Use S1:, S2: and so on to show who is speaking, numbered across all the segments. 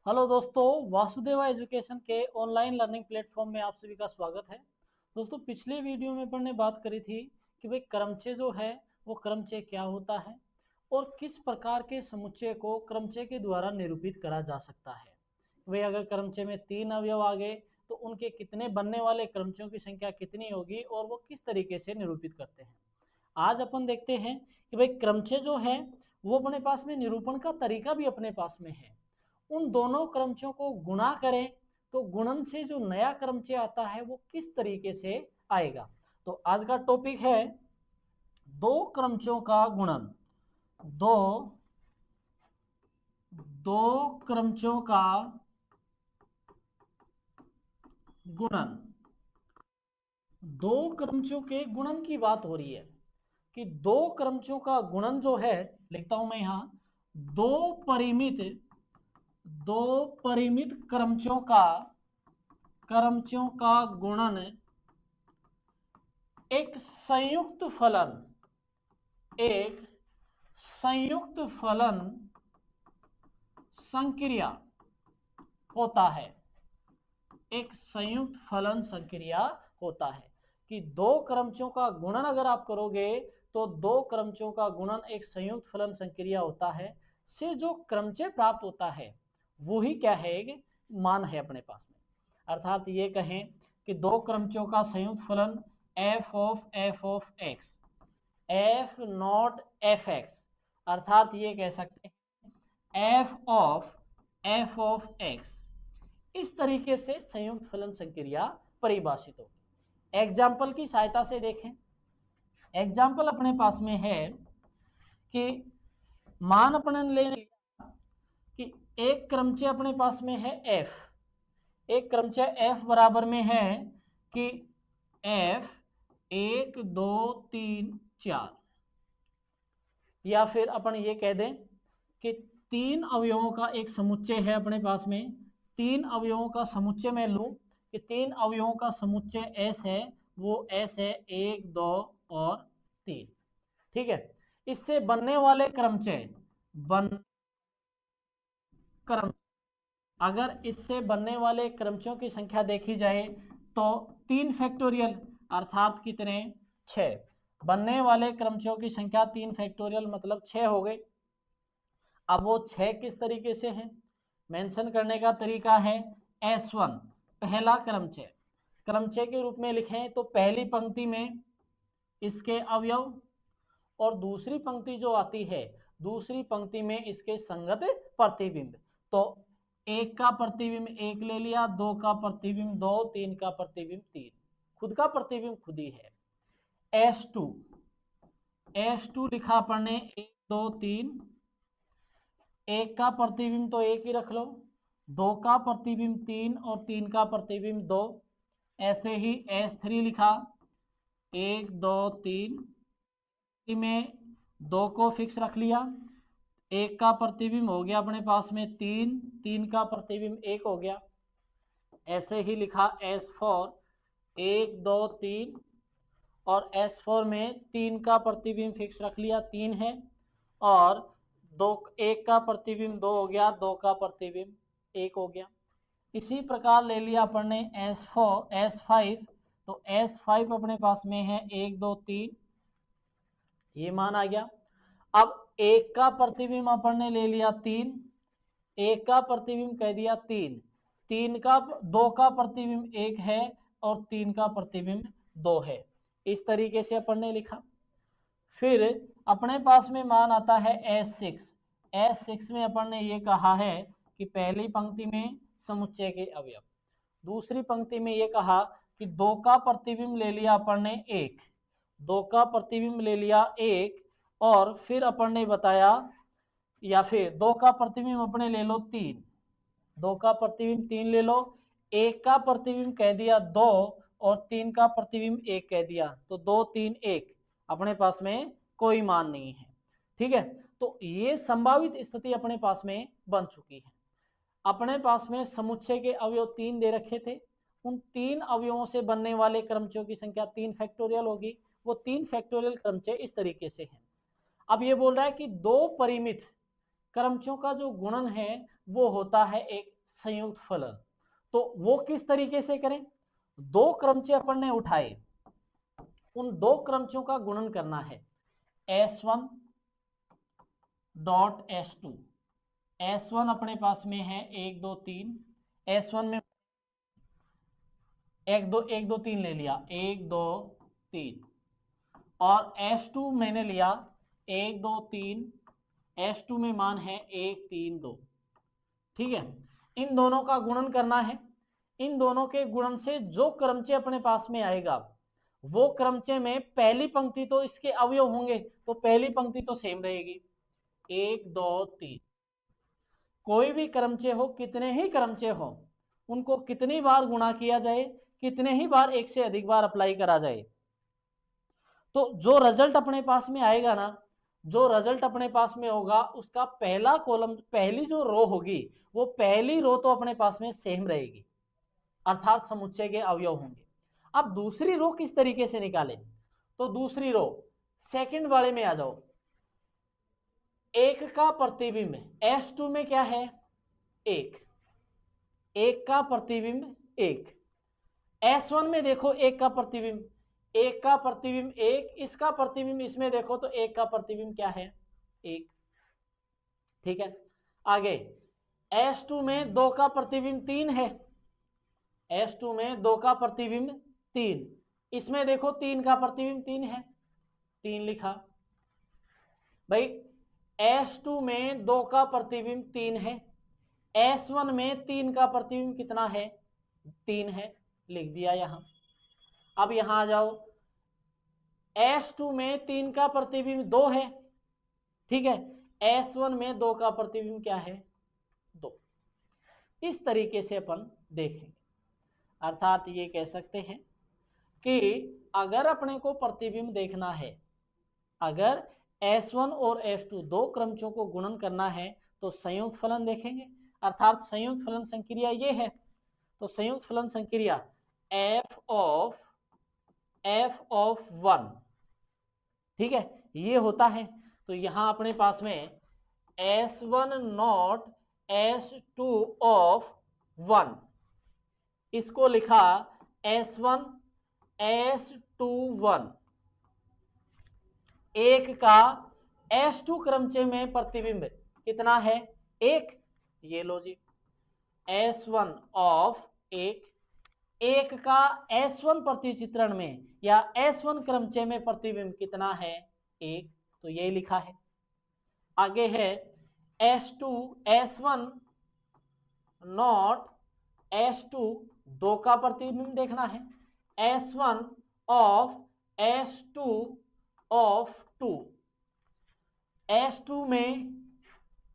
S1: Hello दोस्तों, Vasudeva education के online learning platform में आप सभी का स्वागत है। दोस्तों, पिछले वीडियो में अपन ने बात करी थी कि भाई क्रमचय जो है वो क्रमचय क्या होता है और किस प्रकार के समुच्चय को क्रमचय के द्वारा निरूपित करा जा सकता है। भाई अगर क्रमचय में 3 अवयव आ गए तो उनके कितने बनने वाले क्रमचयों की संख्या कितनी होगी और वो किस तरीके से निरूपित करते हैं। आज अपन देखते हैं कि भाई क्रमचय जो है वो अपने पास में निरूपण का तरीका भी अपने पास में है। उन दोनों क्रमचयों को गुणा करें तो गुणन से जो नया क्रमचय आता है वो किस तरीके से आएगा। तो आज का टॉपिक है दो क्रमचयों का गुणन। दो दो क्रमचयों का गुणन। दो क्रमचयों के गुणन की बात हो रही है कि दो क्रमचयों का गुणन जो है, लिखता हूं मैं यहां, दो परिमित दो परिमित क्रमचयों का गुणन एक संयुक्त फलन संक्रिया होता है। एक संयुक्त फलन संक्रिया होता है कि दो क्रमचयों का गुणन अगर आप करोगे तो दो क्रमचयों का गुणन एक संयुक्त फलन संक्रिया होता है। से जो क्रमचय प्राप्त होता है वो ही क्या है, एक मान है अपने पास में। अर्थात ये कहें कि दो क्रमचयों का संयुक्त फलन f of x f not fx, अर्थात ये कह सकते हैं f ऑफ x। इस तरीके से संयुक्त फलन संक्रिया परिभाषित होगी। एग्जाम्पल की सहायता से देखें। एग्जाम्पल अपने पास में है कि मान अपने ले कि एक क्रमचय अपने पास में है f। एक क्रमचय f बराबर में है कि f 1 2 3 4, या फिर अपन ये कह दें कि तीन अवयवों का एक समुच्चय है अपने पास में। तीन अवयवों का समुच्चय मैं लूं कि तीन अवयवों का समुच्चय S है, वो S है 1 2 और 3। ठीक है, इससे बनने वाले क्रमचय अगर इससे बनने वाले क्रमचयों की संख्या देखी जाए तो 3 फैक्टोरियल, अर्थात कितने, 6। बनने वाले क्रमचयों की संख्या 3 फैक्टोरियल मतलब 6 हो गए। अब वो 6 किस तरीके से हैं, मेंशन करने का तरीका है S1 पहला क्रमचय। क्रमचय के रूप में लिखें तो पहली पंक्ति में इसके अवयव और दूसरी पंक्ति जो आती है, दूसरी पंक्ति में इसके संगत प्रतिबिंब। तो 1 का प्रतिबिंब 1 ले लिया, 2 का प्रतिबिंब 2, 3 का प्रतिबिंब 3, खुद का प्रतिबिंब खुद ही है। S2 लिखा अपन ने 1 2 3, 1 का प्रतिबिंब तो 1 ही रख लो, 2 का प्रतिबिंब 3 और 3 का प्रतिबिंब 2। ऐसे ही S3 लिखा 1 2 3 में 2 को फिक्स रख लिया, 1 का प्रतिबिंब हो गया अपने पास में 3, 3 का प्रतिबिंब 1 हो गया। ऐसे ही लिखा S4 1 2 3 और S4 में 3 का प्रतिबिंब फिक्स रख लिया 3 है, और 1 का प्रतिबिंब 2 हो गया, 2 का प्रतिबिंब 1 हो गया। इसी प्रकार ले लिया अपन ने S5, तो S5 अपने पास में है 1 2 3, ये मान आ गया। अब 1 का प्रतिबिंब अपन ने ले लिया 3, 1 का प्रतिबिंब कह दिया 3, 2 का प्रतिबिंब 1 है और 3 का प्रतिबिंब 2 है। इस तरीके से अपन ने लिखा। फिर अपने पास में मान आता है S6 में अपन ने ये कहा है कि पहली पंक्ति में समुच्चय के अवयव, दूसरी पंक्ति में ये कहा कि 2 का प्रतिबिंब ले लिया अपन ने 1, 2 का प्रतिबिंब ले लिया 1, और फिर अपन ने बताया, या फिर 2 का प्रतिबिंब अपने ले लो 3, 2 का प्रतिबिंब 3 ले लो, 1 का प्रतिबिंब कह दिया 2 और 3 का प्रतिबिंब 1 कह दिया, तो 2 3 1 अपने पास में कोई मान नहीं है। ठीक है, तो ये संभावित स्थिति अपने पास में बन चुकी है। अपने पास में समुच्चय के अवयव 3 दे रखे थे, उन 3 अवयवों से बनने वाले क्रमचयों की संख्या 3 फैक्टोरियल होगी। वो 3 फैक्टोरियल क्रमचय इस तरीके से हैं। अब ये बोल रहा है कि दो परिमित क्रमचयों का जो गुणन है वो होता है एक संयुक्त फलन। तो वो किस तरीके से करें, दो क्रमचय अपन ने उठाए, उन दो क्रमचयों का गुणन करना है, S1 डॉट S2। S1 अपने पास में है 1 2 3, S1 में 1 2 3 ले लिया, 1 2 3, और S2 मैंने लिया 1 2 3, S2 में मान है 1 3 2। ठीक है, इन दोनों का गुणन करना है। इन दोनों के गुणन से जो क्रमचय अपने पास में आएगा, वो क्रमचय में पहली पंक्ति तो इसके अवयव होंगे, तो पहली पंक्ति तो सेम रहेगी 1 2 3। कोई भी क्रमचय हो, कितने ही क्रमचय हो, उनको कितनी बार गुणा किया जाए, कितने ही बार एक से अधिक बार अप्लाई करा जाए, तो जो रिजल्ट अपने पास में आएगा ना, जो रिजल्ट अपने पास में होगा, उसका पहला कॉलम, पहली जो रो होगी, वो पहली रो तो अपने पास में सेम रहेगी, अर्थात समुच्चय के अवयव होंगे। अब दूसरी रो किस तरीके से निकालें, तो दूसरी रो सेकंड वाले में आ जाओ। एक का प्रतिबिंब S2 में क्या है, एक, एक का प्रतिबिंब एक। S1 में देखो एक का प्रतिबिंब, एक का प्रतिबिंब एक, इसका प्रतिबिंब इसमें देखो तो एक का प्रतिबिंब क्या है, एक। ठीक है, आगे S2 में दो का प्रतिबिंब तीन है, S2 में दो का प्रतिबिंब तीन, इसमें देखो तीन का प्रतिबिंब तीन है, तीन लिखा। भाई S2 में दो का प्रतिबिंब तीन है, S1 में तीन का प्रतिबिंब कितना है, तीन है, लिख दिया यहां। अब यहां आ जाओ, S2 में तीन का प्रतिबिंब दो है, ठीक है, S1 में दो का प्रतिबिंब क्या है, दो। इस तरीके से अपन देखेंगे, अर्थात ये कह सकते हैं कि अगर अपने को प्रतिबिंब देखना है, अगर S1 और S2 दो क्रमचयों को गुणन करना है, तो संयुक्त फलन देखेंगे, अर्थात संयुक्त फलन संक्रिया ये है। तो संयुक्त फलन संक्रिया f ऑफ 1, ठीक है, ये होता है। तो यहां अपने पास में S1 नॉट S2 ऑफ 1, इसको लिखा S1 S2 1। एक का S2 क्रमचय में प्रतिबिंब कितना है, एक, ये लो जी, S1 ऑफ एक। एक का S1 प्रतिचित्रण में या S1 क्रमचय में प्रतिबिंब कितना है, एक, तो ये लिखा है। आगे है S2 S1 नॉट S2, दो का प्रतिबिंब देखना है, S1 of S2 of 2। S2 में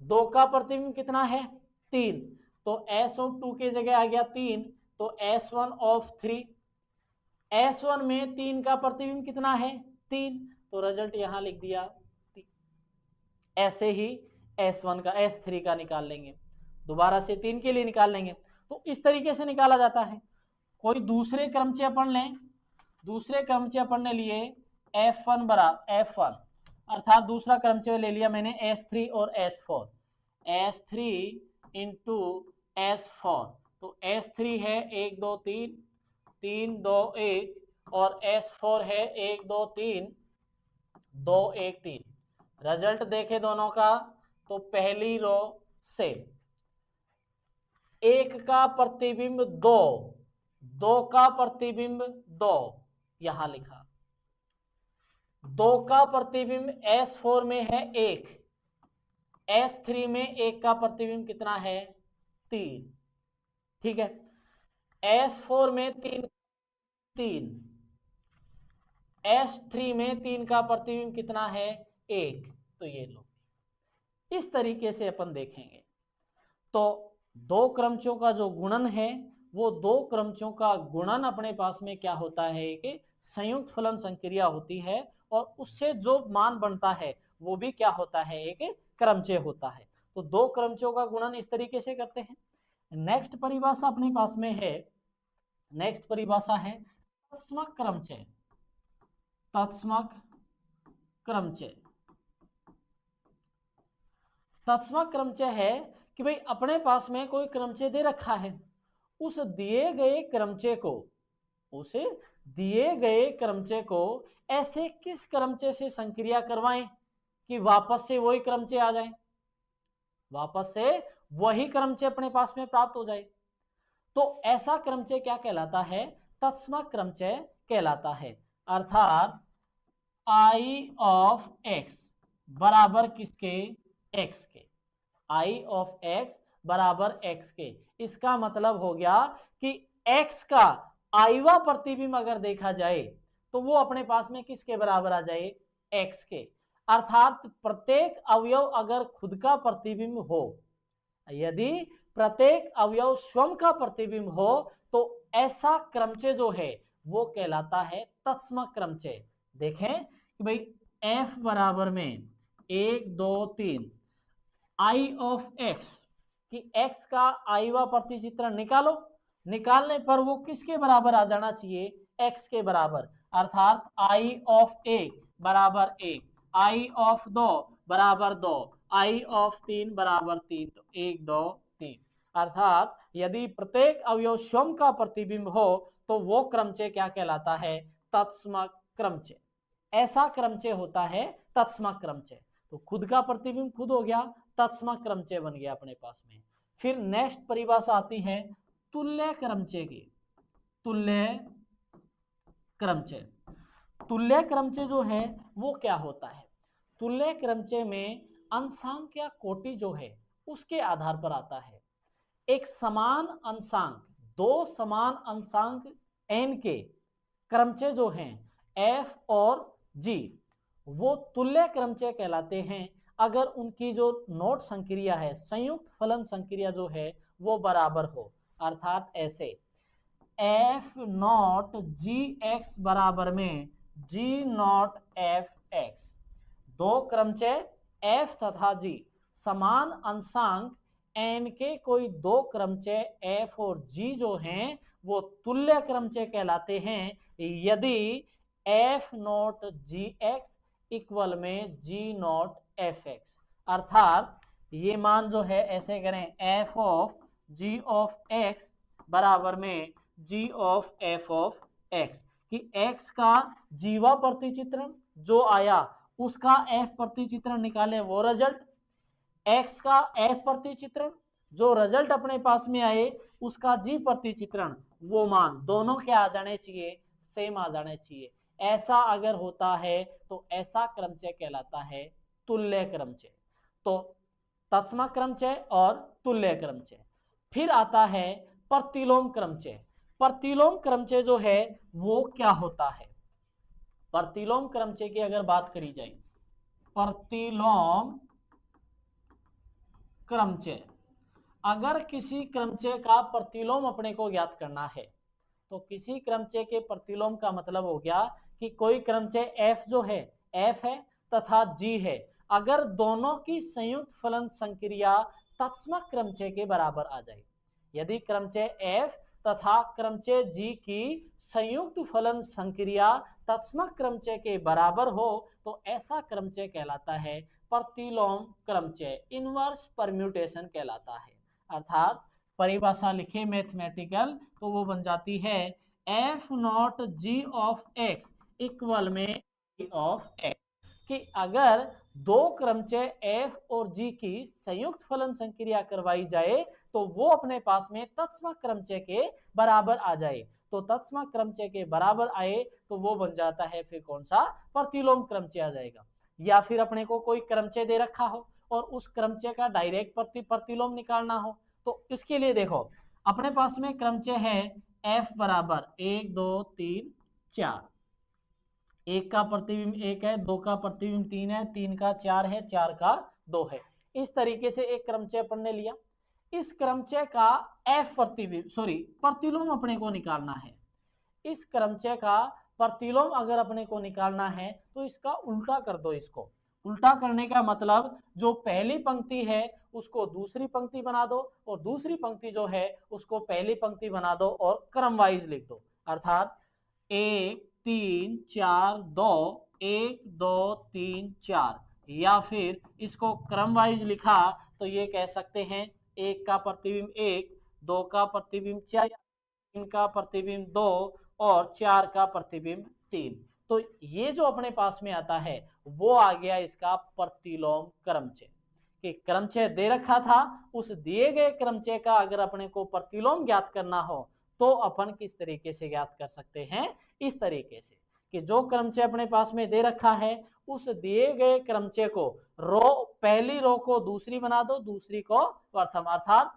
S1: दो का प्रतिबिंब कितना है, तीन, तो S ऑफ 2 की जगह आ गया तीन, तो S1 ऑफ 3। S1 में तीन का प्रतिबिंब कितना है, तीन, तो रिजल्ट यहां लिख दिया। ऐसे ही S1 का S3 का निकाल लेंगे, दोबारा से तीन के लिए निकाल लेंगे। तो इस तरीके से निकाला जाता है। कोई दूसरे क्रमचय अपन लें, दूसरे क्रमचय अपन ने लिए F1 बराबर F1, अर्थात दूसरा क्रमचय ले लिया मैंने S3 और S4, S3 इंटू S4, तो S3 है 1 2 3 3 2 1, और S4 है 1 2 3 2 1 3। रिजल्ट देखे दोनों का, तो पहली रो से एक का प्रतिबिंब दो, दो का प्रतिबिंब दो, यहां लिखा। दो का प्रतिबिंब S4 में है एक, S3 में एक का प्रतिबिंब कितना है, तीन, ठीक है। S4 में तीन, तीन, S3 में तीन का प्रतिबिंब कितना है, एक, तो ये लो। इस तरीके से अपन देखेंगे। तो दो क्रमचयों का जो गुणन है, वो दो क्रमचयों का गुणन अपने पास में क्या होता है कि संयुक्त फलन संक्रिया होती है, और उससे जो मान बनता है वो भी क्या होता है, एक क्रमचय होता है। तो दो क्रमचयों का गुणन इस तरीके से करते हैं। नेक्स्ट परिभाषा अपने पास में है, नेक्स्ट परिभाषा है तत्समक क्रमचय। तत्समक क्रमचय, तत्समक क्रमचय है कि भाई अपने पास में कोई क्रमचय दे रखा है, उस दिए गए क्रमचय को, उसे दिए गए क्रमचय को ऐसे किस क्रमचय से संक्रिया करवाएं कि वापस से वही क्रमचय आ जाए, वापस से वही क्रमचय अपने पास में प्राप्त हो जाए। तो ऐसा क्रमचय क्या कहलाता है, तत्सम क्रमचय कहलाता है। अर्थात आई ऑफ एक्स बराबर किसके, एक्स के, आई ऑफ एक्स बराबर एक्स के। इसका मतलब हो गया कि एक्स का आईवा प्रतिबिंब अगर देखा जाए तो वो अपने पास में किसके बराबर आ जाए, एक्स के। अर्थात प्रत्येक अवयव अगर खुद का प्रतिबिंब हो, यदि प्रत्येक अवयव स्वयं का प्रतिबिंब हो, तो ऐसा क्रमचय जो है वो कहलाता है तत्सम क्रमचय। देखें कि भाई एफ बराबर में 1 2 3 आई ऑफ एक्स, कि एक्स का आईवा प्रतिचित्रण निकालो, निकालने पर वो किसके बराबर आ जाना चाहिए, एक्स के बराबर। अर्थात आई ऑफ 1 बराबर 1, आई ऑफ 2 बराबर 2, आई ऑफ 3 बराबर 3, तो 1 2 3। अर्थात यदि प्रत्येक अवयव स्वयं का प्रतिबिंब हो तो वो क्रमचय क्या कहलाता है, तत्सम क्रमचय। ऐसा क्रमचय होता है तत्सम क्रमचय। तो खुद का प्रतिबिंब खुद हो गया, तत्सम क्रमचय बन गया अपने पास में। फिर नेक्स्ट परिभाषा आती है तुल्य क्रमचय की। तुल्य क्रमचय, तुल्य क्रमचय जो है वो क्या होता है, तुल्य क्रमचय में अंशांक या कोटि जो है उसके आधार पर आता है। एक समान अंशांक, दो समान अंशांक n के क्रमचय जो हैं f और g, वो तुल्य क्रमचय कहलाते हैं अगर उनकी जो नोट संक्रिया है, संयुक्त फलन संक्रिया जो है वो बराबर हो। अर्थात ऐसे एफ नॉट जी एक्स बराबर में जी नॉट एफ एक्स, दो क्रमचय f तथा g समान अंशांक n के कोई दो क्रमचय f और g जो हैं वो तुल्य क्रमचय कहलाते हैं यदि f not G X equal में g नॉट एफ एक्स। अर्थात ये मान जो है ऐसे करें, f of g of x बराबर में g of f of x, कि x का जीवा प्रतिचित्रण जो आया उसका f प्रतिचित्रण निकाले वो रिजल्ट, x का f प्रतिचित्रण जो रिजल्ट अपने पास में आए उसका g प्रतिचित्रण, वो मान दोनों क्या आ जाने चाहिए, सेम आ जाने चाहिए। ऐसा अगर होता है तो ऐसा क्रमचय कहलाता है तुल्य क्रमचय। तो तत्सम क्रमचय और तुल्य क्रमचय। फिर आता है प्रतिलोम क्रमचय। प्रतिलोम क्रमचय जो है वो क्या होता है, प्रतिलोम क्रमचय की अगर बात करी जाए, प्रतिलोम क्रमचय, अगर किसी क्रमचय का प्रतिलोम अपने को ज्ञात करना है तो किसी क्रमचय के प्रतिलोम का मतलब हो गया कि कोई क्रमचय f जो है, f है तथा g है, अगर दोनों की संयुक्त फलन संक्रिया तत्सम क्रमचय के बराबर आ जाए। यदि क्रमचय f तथा क्रमचय g की संयुक्त फलन संक्रिया तत्सम क्रमचय के बराबर हो तो ऐसा क्रमचय कहलाता है प्रतिलोम क्रमचय, इनवर्स परम्यूटेशन कहलाता है। अर्थात परिभाषा लिखे मैथमेटिकल तो वो बन जाती है f not g of x equal में g ऑफ x, कि अगर दो क्रमचय f और g की संयुक्त फलन संक्रिया करवाई जाए तो वो अपने पास में तत्सम क्रमचय के बराबर आ जाए। तो तत्सम क्रमचय के बराबर आए तो वो बन जाता है फिर कौन सा, प्रतिलोम क्रमचय आ जाएगा। या फिर अपने को कोई क्रमचय दे रखा हो और उस क्रमचय का डायरेक्ट प्रतिलोम निकालना हो तो इसके लिए देखो अपने पास में क्रमचय है f बराबर 1 2 3 4, एक का प्रतिबिंब 1 है, दो का प्रतिबिंब 3 है, 3 का 4 है, 4 का 2 है। इस तरीके से एक क्रमचय अपन ने लिया। इस क्रमचय का f प्रतिबिंब प्रतिलोम अपने को निकालना है। इस क्रमचय का प्रतिलोम अगर अपने को निकालना है तो इसका उल्टा कर दो। इसको उल्टा करने का मतलब जो पहली पंक्ति है उसको दूसरी पंक्ति बना दो और दूसरी पंक्ति जो है उसको पहली पंक्ति बना दो और क्रम वाइज लिख दो। अर्थात 1 3 4 2 1 2 3 4, या फिर इसको क्रम वाइज लिखा तो ये कह सकते हैं 1 का प्रतिबिंब 1, 2 का प्रतिबिंब 4, 3 का प्रतिबिंब 2 और 4 का प्रतिबिंब 3। तो ये जो अपने पास में आता है वो आ गया इसका प्रतिलोम क्रमचय। कि क्रमचय दे रखा था, उस दिए गए क्रमचय का अगर अपने को प्रतिलोम ज्ञात करना हो तो अपन किस तरीके से ज्ञात कर सकते हैं, इस तरीके से कि जो क्रमचय अपने पास में दे रखा है उस दिए गए क्रमचय को पहली रो को दूसरी बना दो, दूसरी को प्रथम, अर्थात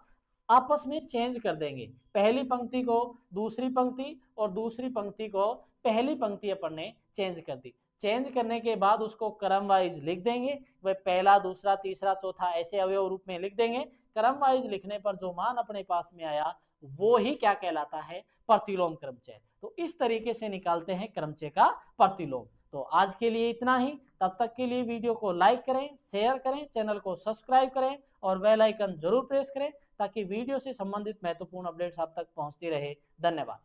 S1: आपस में चेंज कर देंगे। पहली पंक्ति को दूसरी पंक्ति और दूसरी पंक्ति को पहली पंक्ति अपन ने चेंज कर दी। चेंज करने के बाद उसको क्रम वाइज लिख देंगे, वह पहला, दूसरा, तीसरा, चौथा ऐसे अवयव रूप में लिख देंगे। क्रम वाइज लिखने पर जो मान अपने पास में आया वो ही क्या कहलाता है, प्रतिलोम क्रमचय। तो इस तरीके से निकालते हैं क्रमचय का प्रतिलोम। तो आज के लिए इतना ही। तब तक के लिए वीडियो को लाइक करें, शेयर करें, चैनल को सब्सक्राइब करें और बेल आइकन जरूर प्रेस करें ताकि वीडियो से संबंधित महत्वपूर्ण अपडेट्स आप तक पहुंचती रहे। धन्यवाद।